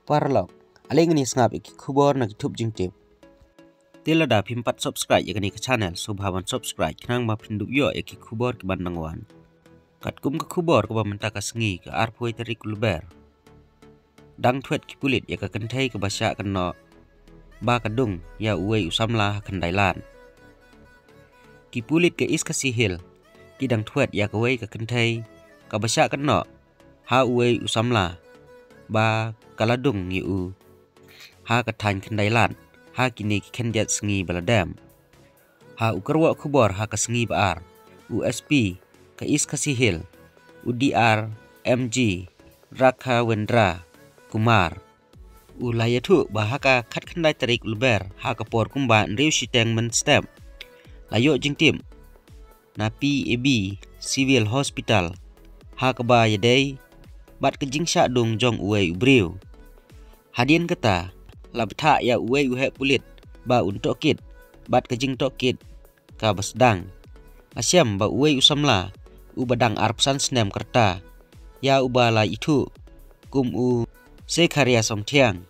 Parlok, aling ini sengap iki kubor na YouTube jing tip. Tila da pimpat subscribe ya ke channel subhawan subscribe kenang ma pinduk yo iki kubor ke bandang wan. Kat kum ke kubor ke bamenta ka sengi ke arpoi tarik luber. Dang tuet ki pulit ya ke kentai ke basya kena ba kadung ya uwe usamla kendailan. Ki pulit ke is kasihil ki dang tuet ya ke wei ke kentai ke basya kena ha uwe usamla ba kaladung yu ha katan kendailan ha kini kendiat sengi baladam ha ukarwa kubor ha kasengi baar USP ke is kasihil UDR MG Raka Wendra Kumar ulayatu bahaka kat kendai tarik luber ha kapor kumba nriu siteng men step layo jingtim na PAB Civil Hospital ha kaba yadai bat kejing syak dong jong uwe ubriu. Hadian kata labta ya uwe uhe pulit ba untuk kit bat kejing tokit ka basdang. Asyam ba uwe usamla u badang arpsan snem kerta ya ubala itu kum u sekarya song tiang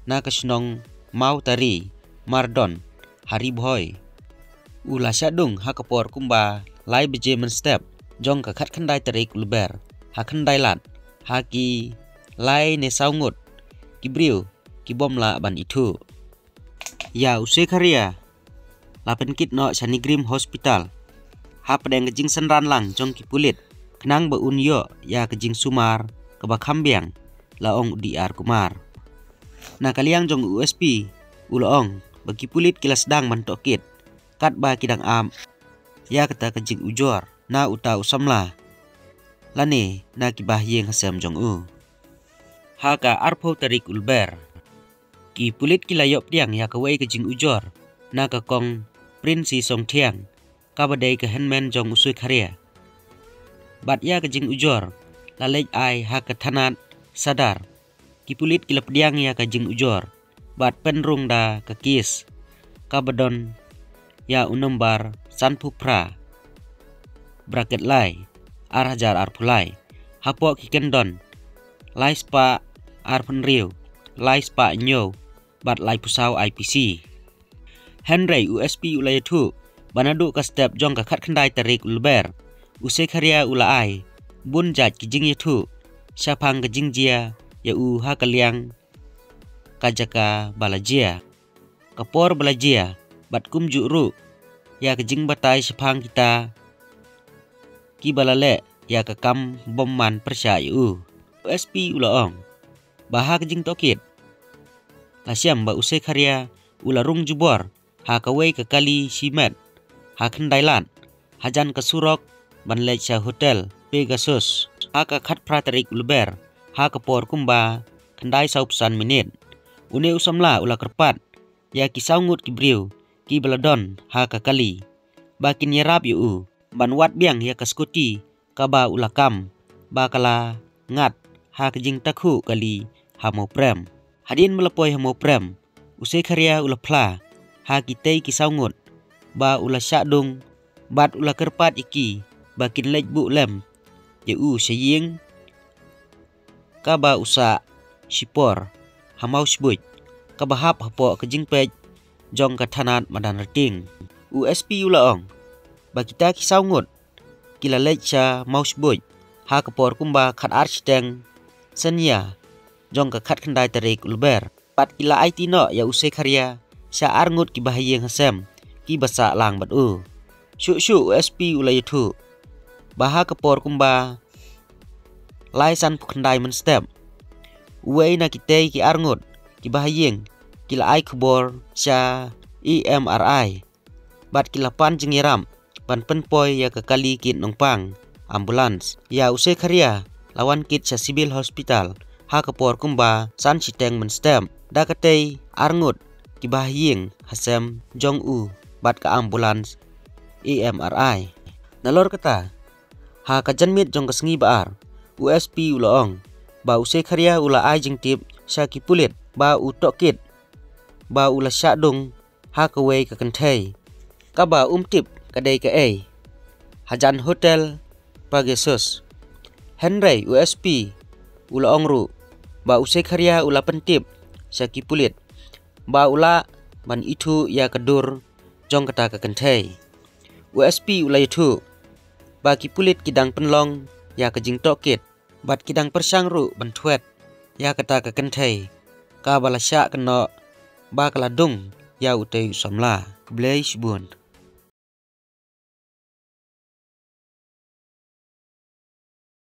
na kasnong mau tari mardon hari boy ula syadung ha kapor kumba lai beje men step jong ka khat khandai tarik luber ha khandai lat haki lai ne saungut kibriu kibomla ban itu ya use karya lapen kit no Sanigrim Hospital ha pedeng kejing senran lang jong kipulit kenang ba unyo ya kejing sumar ke bakambiang laong UDR Kumar na kaliang jong USP uloong bagi pulit kilas dang mantokit kat ba kidang am ya kata kejing ujor na uta usamla lane na kibahyeng hasem jong u haka arpo tarik ulber ki pulit kilayop tiang ya kawai kejing ujor na kakong prinsi song tiang kabadai ke handman jong usui karya bat ya kejing ujor lalej ai haka tanat sadar ki pulit kilap tiang ya kejing ujor bat penrung da kekis kabadon ya unombar sanpupra bracket lai arhajar arpulai hapo kikendon lai spa arpenriu lai spa nyo bat lai pusau IPC Henry USP ulayatu banadu ka step jong ka khat khandai tarik ulber use karya ulai bun jat kijing yatu syapang kejing jia ya u ha kaliang kajaka balajia kapor balajia bat kum juru ya kejing batai syapang kita ki balale ya kekam bomman persyayu USP ulaong baha kejing tokit lasyam ba usai karya ularung jubor ha kawai ke kali simet ha kendailan hajan ke surok ban lecha hotel Pegasus ha ke khat pratarik ulber ha ke por kumba kendai saupsan menit une usamla ula kerpat ya kisaungut kibriu ki baladon ha ke kali bakin yerap yu ban wat biang ya kaskuti kaba ulakam bakala ngat ha kejing takhu kali hamo prem hadin melepoi hamo prem usai karya ulapla ha kitei kisaungut ba ula syadung bat ula kerpat iki bakin lejbu lem yeu sying kaba usa sipor hamau sbuj kaba hap hapo kejing pej jong katanat madan rating USP ulaong ba kita kisaungut kila lecha mouse boy ha kapor kumba khat architeng senya jong ka khat khandai tarik ulber pat kila IT no ya usai karya sya arngut ki bahayeng hasem ki basa lang bat u syu USP ulayatu baha kapor kumba laisan khandai men step uwei na kitei ki arngut ki bahayeng kila ai kubor sya EMRI bat kila pan jengiram pan penpoi ya kekali kit nongpang ambulans ya usai karya lawan kit sa civil hospital ha kapor kumba san siteng men stem da katei arngut kibahyeng hasem jong u bat ka ambulans EMRI nalor kata ha kajanmit jong kasengi baar USP uloong ba usai karya ula ai jing tip sya kipulit ba utok kit ba ula syadung ha kawai ka kentai kaba tip kadai ke hajan hotel Pegasus Henry USP ulaong ru ba usai karya ula pentip saki pulit ba ula ban itu ya kedur jong kata kekentai USP ula itu ba ki pulit kidang penlong ya kejing tokit bat kidang persang ru ban tuet ya kata kekentai ka balasya keno ba kaladung ya utai somla keblai shibun.